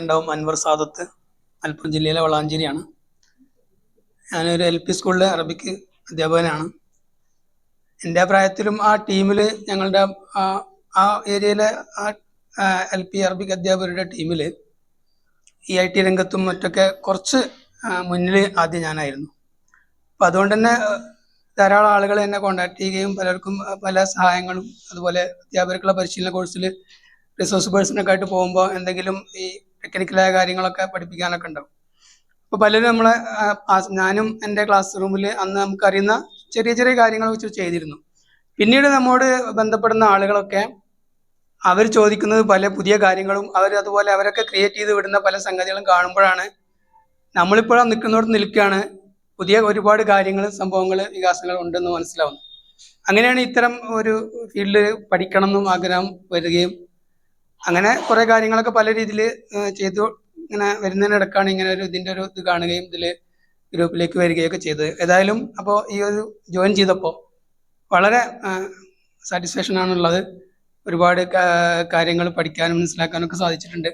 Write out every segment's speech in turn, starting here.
ഉണ്ടാവും അൻവർ സാദത്ത്, മലപ്പുറം ജില്ലയിലെ വളാഞ്ചേരിയാണ്. ഞാനൊരു LP സ്കൂളിലെ അറബിക്ക് അധ്യാപകനാണ്. എൻ്റെ പ്രായത്തിലും ആ ടീമിൽ ഞങ്ങളുടെ ആ ഏരിയയിലെ LP അറബിക് അധ്യാപകരുടെ ടീമിൽ IT രംഗത്തും മറ്റൊക്കെ കുറച്ച് മുന്നിൽ ആദ്യം ഞാനായിരുന്നു. അപ്പം അതുകൊണ്ട് തന്നെ ധാരാളം ആളുകൾ എന്നെ കോൺടാക്ട് ചെയ്യുകയും പലർക്കും പല സഹായങ്ങളും, അതുപോലെ അധ്യാപകർക്കുള്ള പരിശീലന കോഴ്സിൽ റിസോഴ്സ് പേഴ്സണൊക്കെ ആയിട്ട് പോകുമ്പോൾ എന്തെങ്കിലും ഈ ടെക്നിക്കലായ കാര്യങ്ങളൊക്കെ പഠിപ്പിക്കാനൊക്കെ ഉണ്ടാവും. അപ്പോൾ പലരും നമ്മളെ ഞാനും എൻ്റെ ക്ലാസ് റൂമിൽ അന്ന് നമുക്കറിയുന്ന ചെറിയ ചെറിയ കാര്യങ്ങൾ വെച്ച് ചെയ്തിരുന്നു. പിന്നീട് നമ്മോട് ബന്ധപ്പെടുന്ന ആളുകളൊക്കെ അവർ ചോദിക്കുന്നത് പല പുതിയ കാര്യങ്ങളും അതുപോലെ അവരൊക്കെ ക്രിയേറ്റ് ചെയ്ത് വിടുന്ന പല സംഗതികളും കാണുമ്പോഴാണ് നമ്മളിപ്പോഴും നിൽക്കുന്നിടത്ത് നിൽക്കുകയാണ്, പുതിയ ഒരുപാട് കാര്യങ്ങൾ, സംഭവങ്ങൾ, വികാസങ്ങൾ ഉണ്ടെന്ന് മനസ്സിലാവുന്നു. അങ്ങനെയാണ് ഇത്തരം ഒരു ഫീൽഡ് പഠിക്കണം എന്നും ആഗ്രഹം വരികയും അങ്ങനെ കുറേ കാര്യങ്ങളൊക്കെ പല രീതിയിൽ ചെയ്തു ഇങ്ങനെ വരുന്നതിനിടക്കാണ് ഇങ്ങനെ ഇതിൻ്റെ ഒരു ഇത് കാണുകയും ഇതിൽ ഗ്രൂപ്പിലേക്ക് വരികയൊക്കെ ചെയ്തത്. ഏതായാലും അപ്പോൾ ഈ ഒരു ജോയിൻ ചെയ്തപ്പോൾ വളരെ സാറ്റിസ്ഫാക്ഷൻ ആണുള്ളത്. ഒരുപാട് കാര്യങ്ങൾ പഠിക്കാനും മനസ്സിലാക്കാനും ഒക്കെ സാധിച്ചിട്ടുണ്ട്.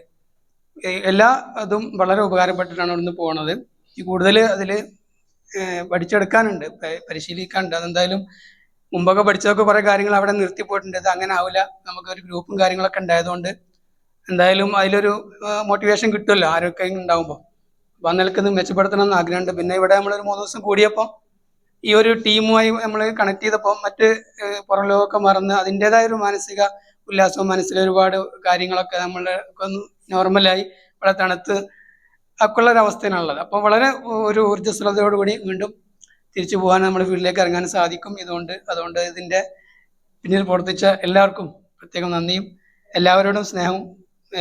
എല്ലാ അതും വളരെ ഉപകാരപ്പെട്ടിട്ടാണ് ഇവിടുന്ന് പോകുന്നത്. കൂടുതൽ അതിൽ പഠിച്ചെടുക്കാനുണ്ട്, പരിശീലിക്കാനുണ്ട്. അതെന്തായാലും മുമ്പൊക്കെ പഠിച്ചതൊക്കെ കുറേ കാര്യങ്ങൾ അവിടെ നിർത്തിപ്പോയിട്ടുണ്ട്. ഇത് അങ്ങനെ ആവില്ല, നമുക്കൊരു ഗ്രൂപ്പും കാര്യങ്ങളൊക്കെ ഉണ്ടായതുകൊണ്ട് എന്തായാലും അതിലൊരു മോട്ടിവേഷൻ കിട്ടുമല്ലോ ആരൊക്കെ ഉണ്ടാകുമ്പോൾ. അപ്പം ആ നിലക്ക് മെച്ചപ്പെടുത്തണം എന്ന് ആഗ്രഹമുണ്ട്. പിന്നെ ഇവിടെ നമ്മളൊരു 3 ദിവസം കൂടിയപ്പോൾ ഈ ഒരു ടീമുമായി നമ്മൾ കണക്ട് ചെയ്തപ്പോൾ മറ്റ് പുറം ലോകമൊക്കെ മറന്ന് അതിൻ്റെതായ ഒരു മാനസിക ഉല്ലാസവും മനസ്സിലെ ഒരുപാട് കാര്യങ്ങളൊക്കെ നമ്മളെ ഒന്ന് നോർമലായി വളരെ തണുത്ത് ഒക്കെ ഉള്ള ഒരു അവസ്ഥയാണുള്ളത്. അപ്പോൾ വളരെ ഒരു ഊർജ്ജസ്വലതയോടുകൂടി വീണ്ടും തിരിച്ചു പോകാൻ നമ്മുടെ വീട്ടിലേക്ക് ഇറങ്ങാൻ സാധിക്കും. അതുകൊണ്ട് ഇതിൻ്റെ പിന്നിൽ പ്രവർത്തിച്ച എല്ലാവർക്കും പ്രത്യേകം നന്ദിയും എല്ലാവരോടും സ്നേഹവും.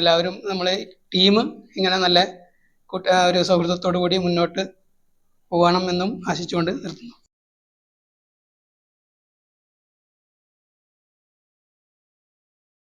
എല്ലാവരും നമ്മളെ ടീം ഇങ്ങനെ നല്ല ഒരു സൗഹൃദത്തോടു കൂടി മുന്നോട്ട് പോകണമെന്നും ആശിച്ചുകൊണ്ട് നിർത്തുന്നു.